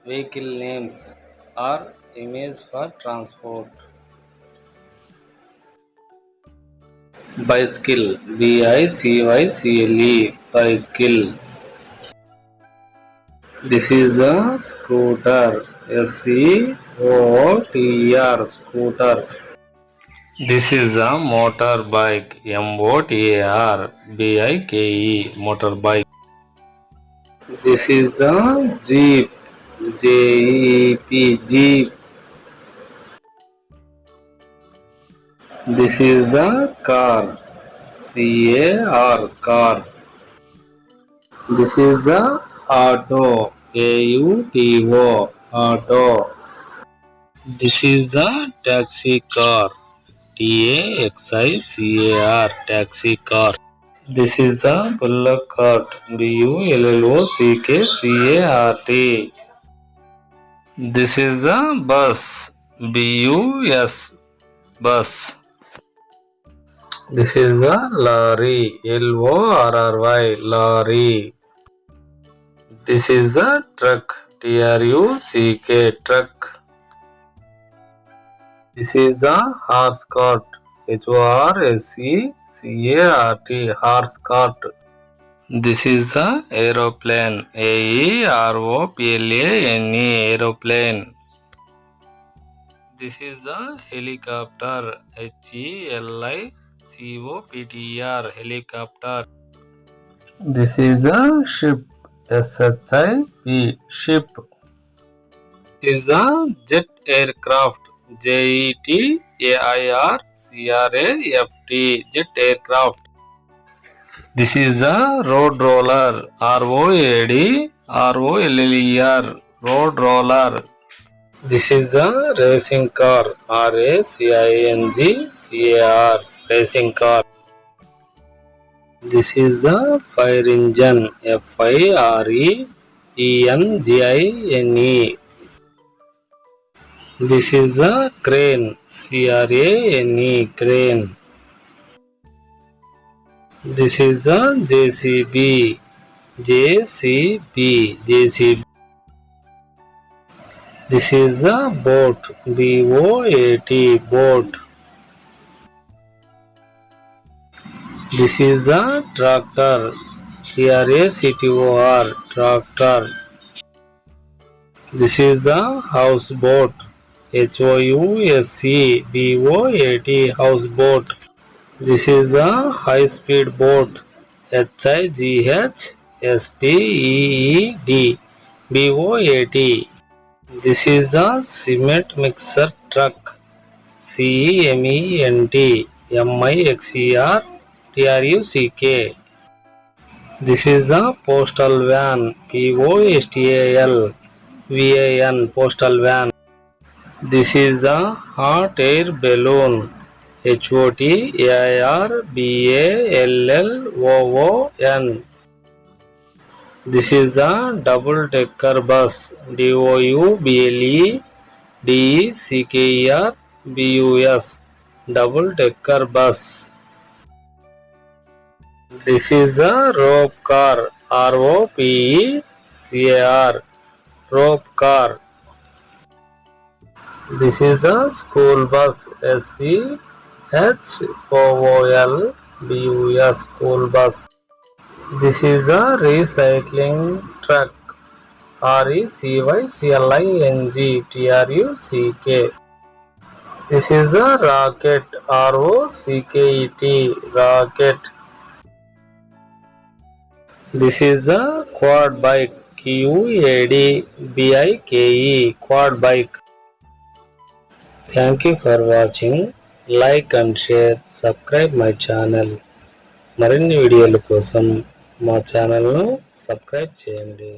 vehicle names or image for transport. Bicycle, bicycle, bicycle. This is a scooter, scooter, scooter. This is a motorbike, motorbike, motorbike. This is the jeep, jeep, jeep. This is the car, car, car. This is the auto, auto, auto. This is the taxi car, taxicar, taxi car. This is the bullock cart, bullockcart. This is the bus, bus, bus. This is the lorry, lorry, lorry. This is the truck, truck, truck. This is the horse cart, horsecart, horse cart. This is the aeroplane, aeroplane, aeroplane. This is the helicopter, helicopter, helicopter. This is the ship, ship, ship. This is the jet aircraft, JETAIRCRAFT, jet aircraft. This is the road roller, ROADROLLER, road roller. This is the racing car, RACINGCAR, racing car. This is the fire engine, FIREENGINE. This is the crane, CRANE, crane. This is the JCB, JCB. This is the boat, BOAT, boat. This is the tractor, TRACTOR, tractor. This is the houseboat, HOUSEBOAT, houseboat. This is the high speed boat, HIGHSPEED, BOAT. This is the cement mixer truck, CEMENT, MIXER, TRUCK. This is the postal van, POSTAL VAN, postal van. This is the hot air balloon, HOTAIRBALLOON. This is the double decker bus, DOUBLEDECKER BUS, double decker bus. This is the rope car, ROPECAR, rope car. This is the school bus, SCHOOL BUS, school bus. This is the recycling truck, RECYCLING TRUCK. This is the rocket, ROCKET, rocket. This is the quad bike, QUADBIKE, quad bike. Thank you for watching. Like and share, subscribe my channel. మరిన్ని వీడియోల కోసం మా ఛానల్ను subscribe చేయండి.